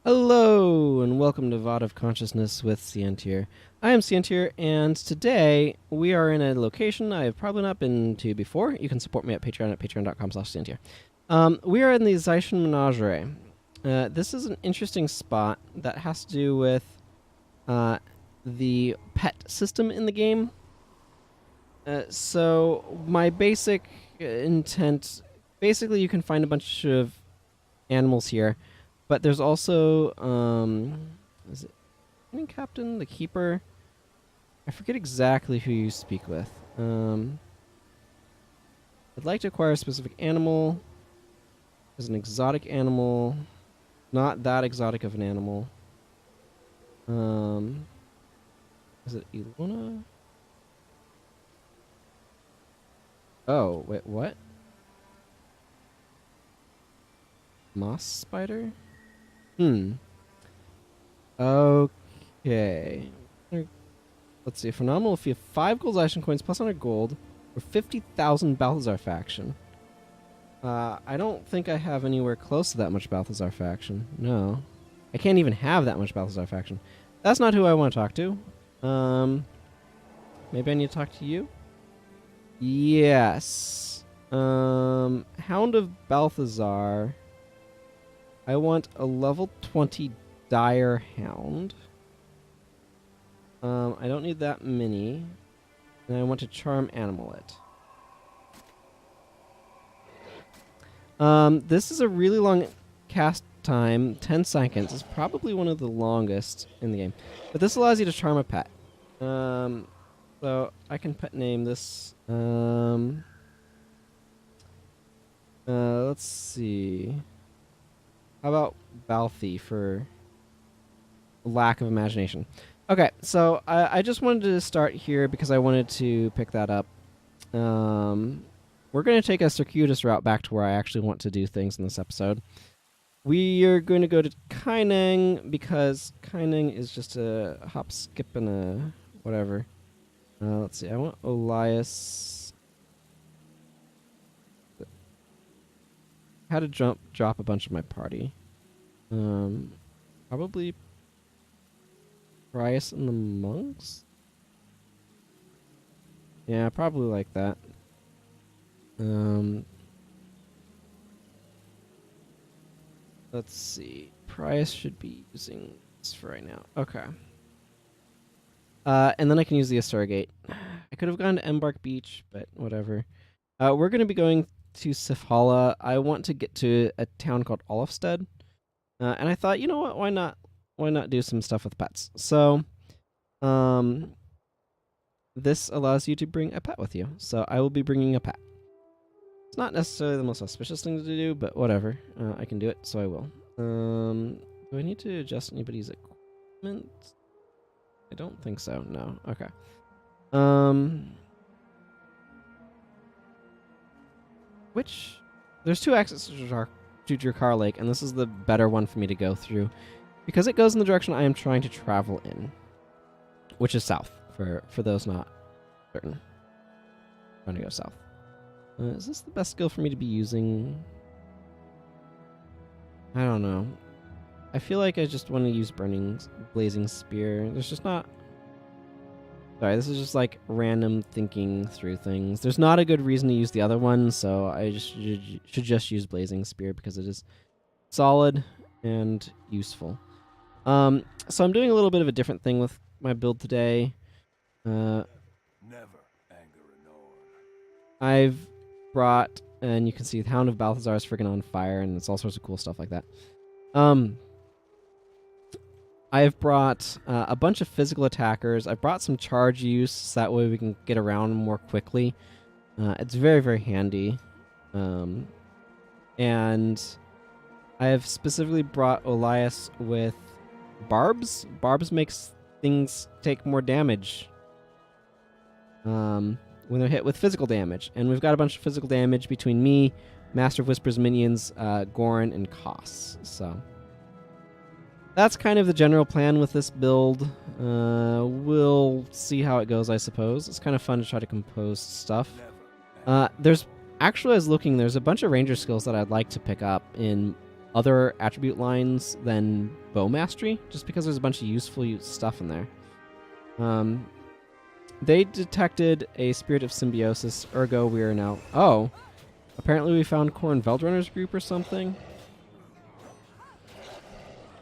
Hello, and welcome to VOD of Consciousness with Sientir. I am Sientir, and today we are in a location I have probably not been to before. You can support me at Patreon at patreon.com/Sientir. We are in the Zeischen Menagerie. This is an interesting spot that has to do with the pet system in the game. So my basic intent, basically you can find a bunch of animals here. But there's also, is it captain, the keeper? I forget exactly who you speak with. I'd like to acquire a specific animal. There's an exotic animal. Not that exotic of an animal. Is it Ilona? Oh, wait, what? Moss spider? Okay. Let's see. Phenomenal if you have 5 gold Zeischen coins plus 100 gold or 50,000 Balthazar faction. I don't think I have anywhere close to that much Balthazar faction. No. I can't even have that much Balthazar faction. That's not who I want to talk to. Maybe I need to talk to you? Yes. Hound of Balthazar. I want a level 20 Dire Hound. I don't need that many. And I want to Charm Animal it. This is a really long cast time. 10 seconds. It's probably one of the longest in the game. But this allows you to charm a pet. So I can pet name this. Let's see. How about Balthy for lack of imagination? Okay, so I just wanted to start here because I wanted to pick that up. We're going to take a circuitous route back to where I actually want to do things in this episode. We are going to go to Kaineng because Kaineng is just a hop, skip, and a whatever. Let's see, I want Elias. How to drop a bunch of my party. Probably Prius and the monks? Yeah, probably like that. Let's see. Prius should be using this for right now. Okay. And then I can use the Asturgate. I could have gone to Embark Beach, but whatever. We're going to be going to Sifhala. I want to get to a town called Olafstead. And I thought, you know what, why not do some stuff with pets? So, this allows you to bring a pet with you. So I will be bringing a pet. It's not necessarily the most auspicious thing to do, but whatever. I can do it, so I will. Do I need to adjust anybody's equipment? I don't think so, no. Okay. There's 2 exits to Drakar Lake, and this is the better one for me to go through because it goes in the direction I am trying to travel in, which is south, for those not certain. I'm trying to go south. Is this the best skill for me to be using? I don't know. I feel like I just want to use Blazing Spear. There's just not... Sorry, this is just like random thinking through things. There's not a good reason to use the other one, so I just should just use Blazing Spear because it is solid and useful. So I'm doing a little bit of a different thing with my build today. Never anger no one. I've brought, and you can see the Hound of Balthazar is freaking on fire, and it's all sorts of cool stuff like that. I've brought a bunch of physical attackers. I've brought some charge use, so that way we can get around more quickly. It's very, very handy. And I have specifically brought Elias with barbs. Barbs makes things take more damage when they're hit with physical damage. And we've got a bunch of physical damage between me, Master of Whispers minions, Goran, and Koss. So that's kind of the general plan with this build. We'll see how it goes, I suppose. It's kind of fun to try to compose stuff. There's actually, I was looking, there's a bunch of ranger skills that I'd like to pick up in other attribute lines than bow mastery, just because there's a bunch of useful stuff in there. They detected a spirit of symbiosis, ergo we are now... Oh! Apparently we found Corn Veldrunner's group or something.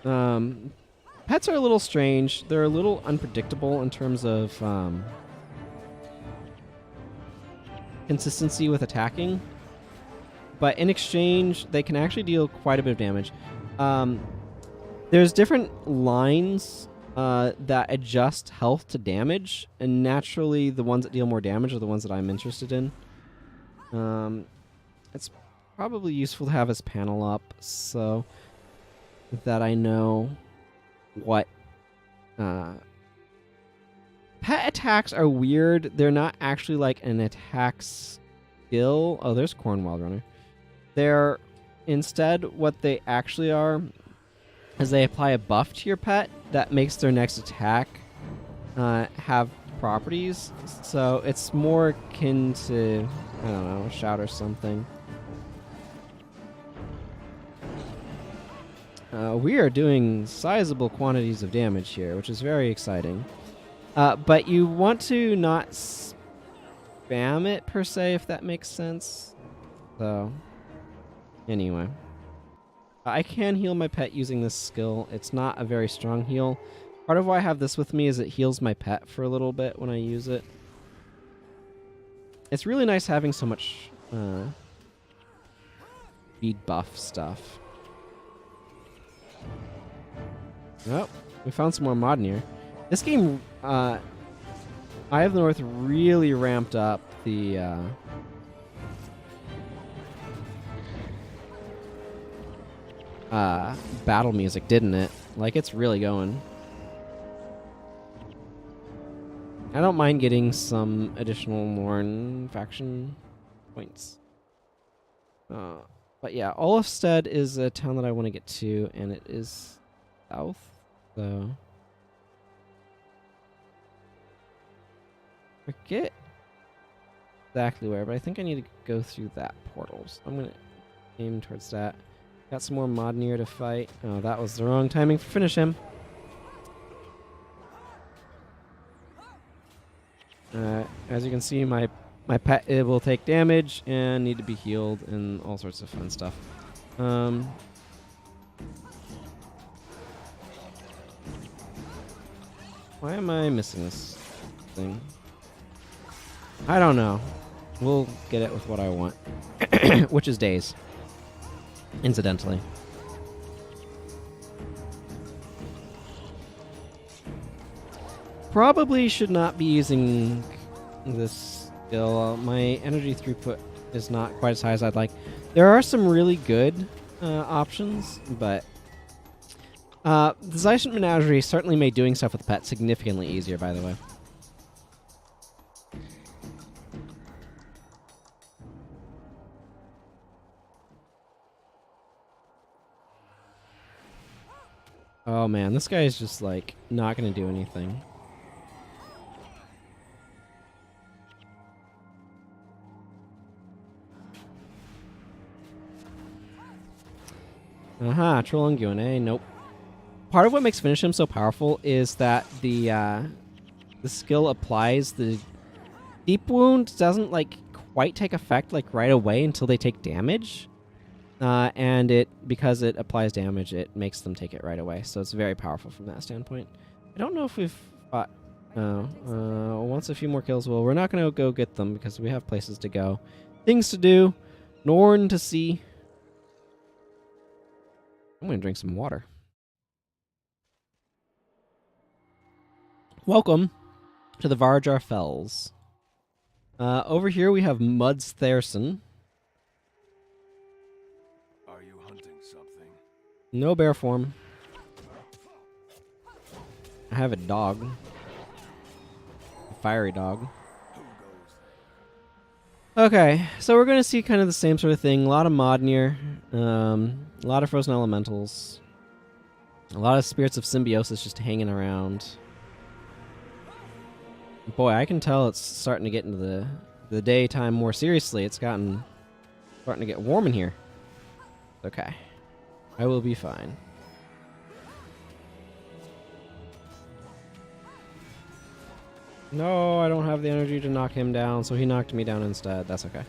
Pets are a little strange. They're a little unpredictable in terms of consistency with attacking. But in exchange, they can actually deal quite a bit of damage. There's different lines that adjust health to damage, and naturally the ones that deal more damage are the ones that I'm interested in. It's probably useful to have his panel up so that I know what... Pet attacks are weird. They're not actually like an attack skill. Oh, there's Corn Wildrunner. They're instead what they actually are is they apply a buff to your pet that makes their next attack have properties. So it's more akin to, I don't know, a shout or something. We are doing sizable quantities of damage here, which is very exciting. But you want to not spam it, per se, if that makes sense. So, anyway. I can heal my pet using this skill. It's not a very strong heal. Part of why I have this with me is it heals my pet for a little bit when I use it. It's really nice having so much speed buff stuff. Oh, we found some more Modnir. This game, Eye of the North really ramped up the battle music, didn't it? Like, it's really going. I don't mind getting some additional Lorne faction points. But yeah, Olafstead is a town that I want to get to, and it is south, so... Forget exactly where, but I think I need to go through that portal, so I'm going to aim towards that. Got some more Modnir to fight. Oh, that was the wrong timing to finish him. As you can see, my pet will take damage and need to be healed and all sorts of fun stuff. Why am I missing this thing? I don't know. We'll get it with what I want. Which is days. Incidentally. Probably should not be using this skill. My energy throughput is not quite as high as I'd like. There are some really good options, but the Zeishan Menagerie certainly made doing stuff with pets significantly easier, by the way. Oh man, this guy is just like not gonna do anything. Aha, Trollunguin, eh? Nope. Part of what makes Finish Him so powerful is that the skill applies the deep wound doesn't like quite take effect like right away until they take damage. And because it applies damage, it makes them take it right away. So it's very powerful from that standpoint. I don't know if we've fought... once a few more kills, well, we're not going to go get them because we have places to go. Things to do. Norn to see. I'm going to drink some water. Welcome to the Varjar Fells. Over here we have Muds Therson. No bear form. I have a dog. A fiery dog. Okay, so we're going to see kind of the same sort of thing. A lot of Modnir. A lot of frozen elementals. A lot of spirits of symbiosis just hanging around. Boy, I can tell it's starting to get into the daytime more seriously. It's starting to get warm in here. Okay. I will be fine. No, I don't have the energy to knock him down, so he knocked me down instead. That's okay.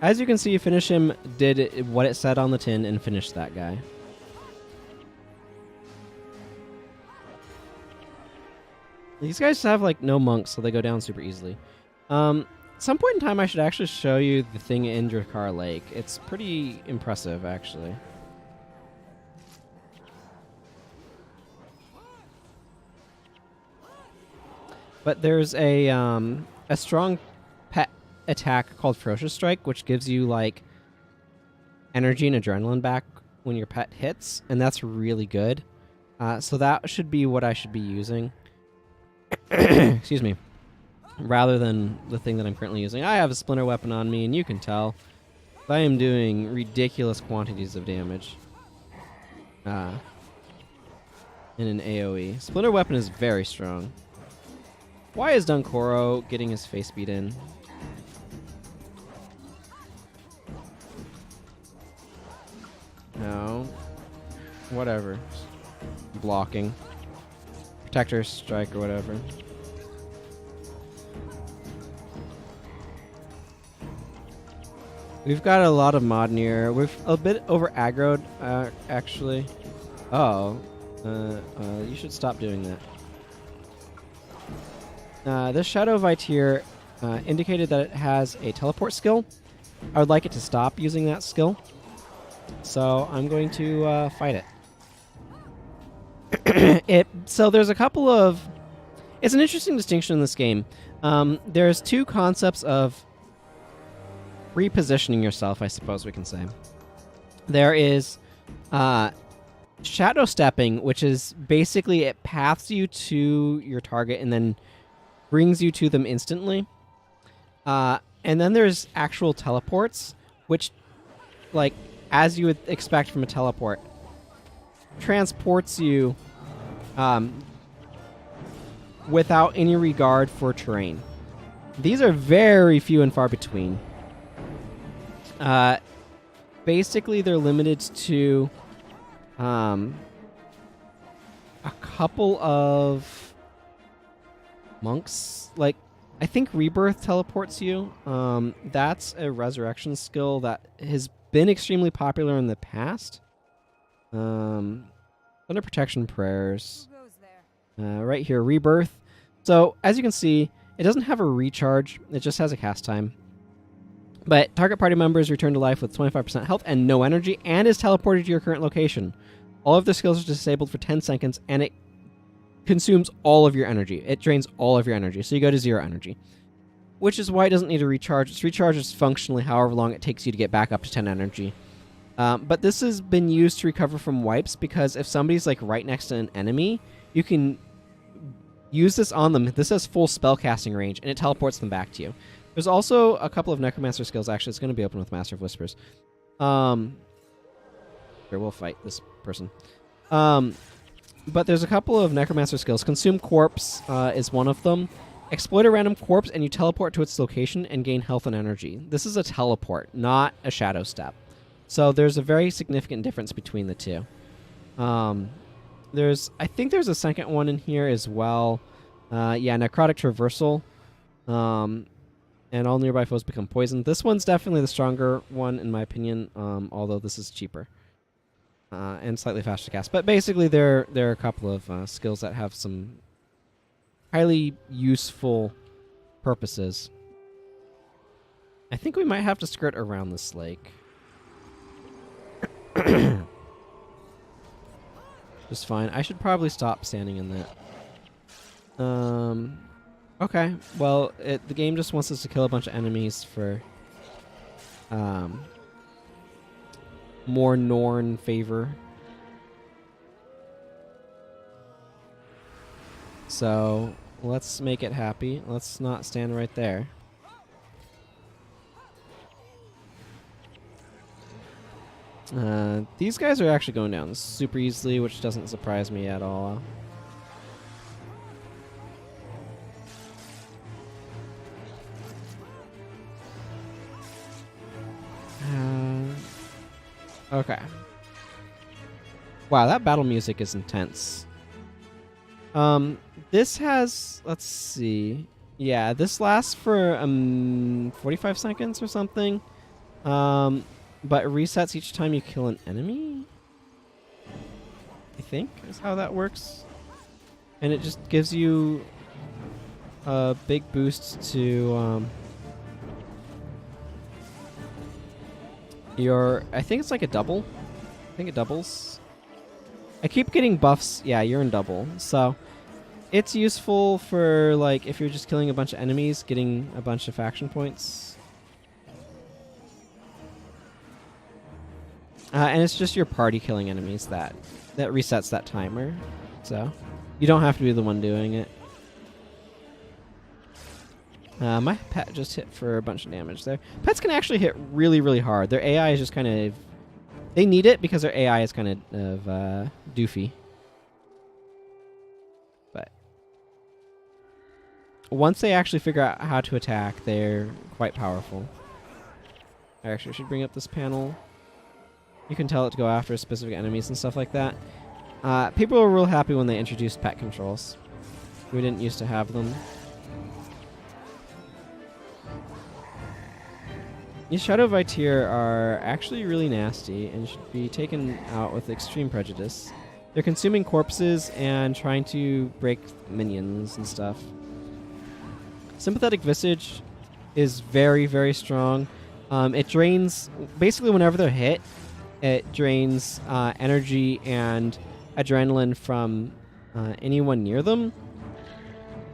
As you can see, Finish Him did what it said on the tin and finished that guy. These guys have, like, no monks, so they go down super easily. Some point in time, I should actually show you the thing in Drakar Lake. It's pretty impressive, actually. But there's a strong pet attack called Ferocious Strike, which gives you, like, energy and adrenaline back when your pet hits, and that's really good. So that should be what I should be using. Excuse me. Rather than the thing that I'm currently using. I have a splinter weapon on me, and you can tell I am doing ridiculous quantities of damage in an AoE. Splinter weapon is very strong. Why is Dunkoro getting his face beat in? No. Whatever. Blocking. Protector strike or whatever. We've got a lot of Modnir. We've a bit over aggroed, actually. Oh. You should stop doing that. This Shadow Vitir indicated that it has a teleport skill. I would like it to stop using that skill. So I'm going to fight it. So there's a couple of... It's an interesting distinction in this game. There's two concepts of repositioning yourself, I suppose we can say. There is shadow stepping, which is basically it paths you to your target and then brings you to them instantly. And then there's actual teleports, which, like, as you would expect from a teleport, transports you without any regard for terrain. These are very few and far between. Basically, they're limited to a couple of monks. Like, I think Rebirth teleports you. That's a resurrection skill that has been extremely popular in the past. Under Protection Prayers. Right here, Rebirth. So, as you can see, it doesn't have a recharge. It just has a cast time. But target party members return to life with 25% health and no energy, and is teleported to your current location. All of their skills are disabled for 10 seconds, and it consumes all of your energy. It drains all of your energy, so you go to 0 energy. Which is why it doesn't need a recharge. Its recharge is functionally however long it takes you to get back up to 10 energy. But this has been used to recover from wipes, because if somebody's, like, right next to an enemy, you can use this on them. This has full spellcasting range, and it teleports them back to you. There's also a couple of Necromancer skills. Actually, it's going to be open with Master of Whispers. Here, we'll fight this person. But there's a couple of Necromancer skills. Consume Corpse is one of them. Exploit a random corpse, and you teleport to its location and gain health and energy. This is a teleport, not a shadow step. So there's a very significant difference between the two. I think there's a second one in here as well. Yeah, Necrotic Traversal. And all nearby foes become poisoned. This one's definitely the stronger one, in my opinion, although this is cheaper. And slightly faster to cast. But basically, there are a couple of skills that have some highly useful purposes. I think we might have to skirt around this lake. Just fine. I should probably stop standing in that. Okay, well, the game just wants us to kill a bunch of enemies for more Norn favor. So, let's make it happy. Let's not stand right there. These guys are actually going down super easily, which doesn't surprise me at all. Okay. Wow, that battle music is intense. This has, let's see. Yeah, this lasts for 45 seconds or something. But it resets each time you kill an enemy, I think is how that works. And it just gives you a big boost to your, I think it's like a double. I think it doubles. I keep getting buffs. Yeah, you're in double. So it's useful for like if you're just killing a bunch of enemies, getting a bunch of faction points. And it's just your party killing enemies that resets that timer. So you don't have to be the one doing it. My pet just hit for a bunch of damage there. Pets can actually hit really, really hard. Their AI is just kind of... They need it because their AI is kind of doofy. But once they actually figure out how to attack, they're quite powerful. I actually should bring up this panel. You can tell it to go after specific enemies and stuff like that. People were real happy when they introduced pet controls. We didn't used to have them. These Shadow Vitir are actually really nasty and should be taken out with extreme prejudice. They're consuming corpses and trying to break minions and stuff. Sympathetic Visage is very, very strong. It drains, basically whenever they're hit, it drains energy and adrenaline from anyone near them,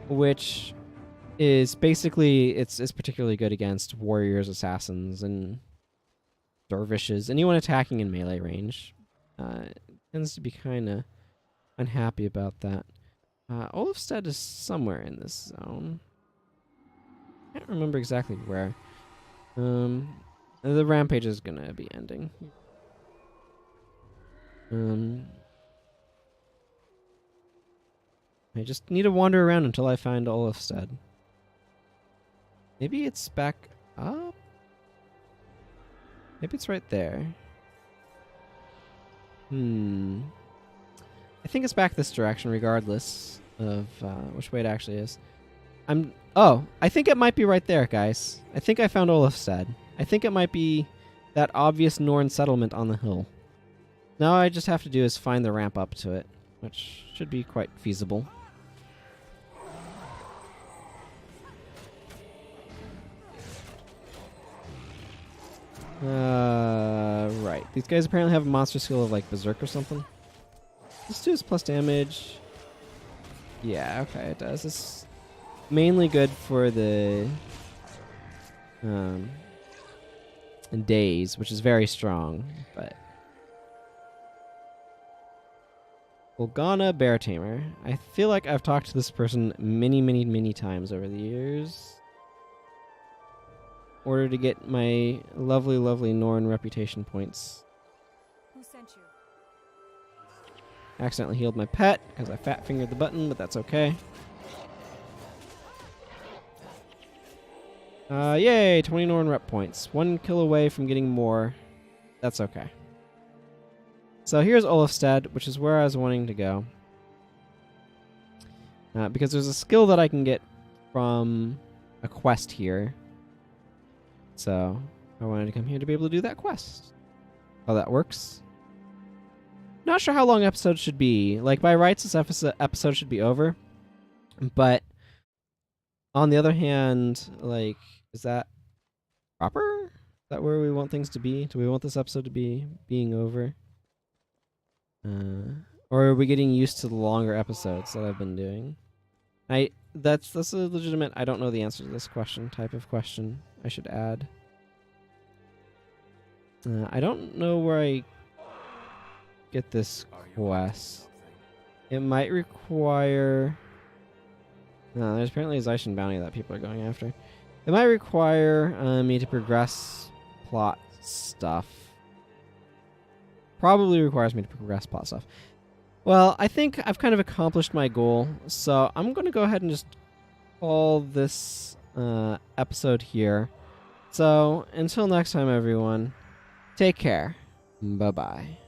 which is basically, it's particularly good against warriors, assassins, and dervishes. Anyone attacking in melee range tends to be kind of unhappy about that. Olafstead is somewhere in this zone. Can't remember exactly where. The rampage is gonna be ending. I just need to wander around until I find Olafstead. Maybe it's back up? Maybe it's right there. I think it's back this direction regardless of which way it actually is. Oh, I think it might be right there, guys. I think I found Olafstead. I think it might be that obvious Norn settlement on the hill. Now all I just have to do is find the ramp up to it, which should be quite feasible. Right. These guys apparently have a monster skill of like Berserk or something. This does plus damage. Yeah, okay, it does. It's mainly good for the days, which is very strong, but Volgana Bear Tamer. I feel like I've talked to this person many, many, many times over the years. In order to get my lovely, lovely Norn reputation points. Who sent you? Accidentally healed my pet because I fat fingered the button, but that's okay. Yay, 20 Norn rep points. 1 kill away from getting more. That's okay. So here's Olafstead, which is where I was wanting to go. Because there's a skill that I can get from a quest here. So I wanted to come here to be able to do that quest. How that works. Not sure how long episodes should be. Like, by rights, this episode should be over. But on the other hand, like, is that proper? Is that where we want things to be? Do we want this episode to be being over? Or are we getting used to the longer episodes that I've been doing? That's a legitimate, I don't know the answer to this question, type of question I should add. I don't know where I get this quest. It might require... No, there's apparently a Zaishin bounty that people are going after. It might require me to progress plot stuff. Probably requires me to progress plot stuff. Well, I think I've kind of accomplished my goal, so I'm going to go ahead and just call this episode here. So, until next time, everyone, take care. Bye-bye.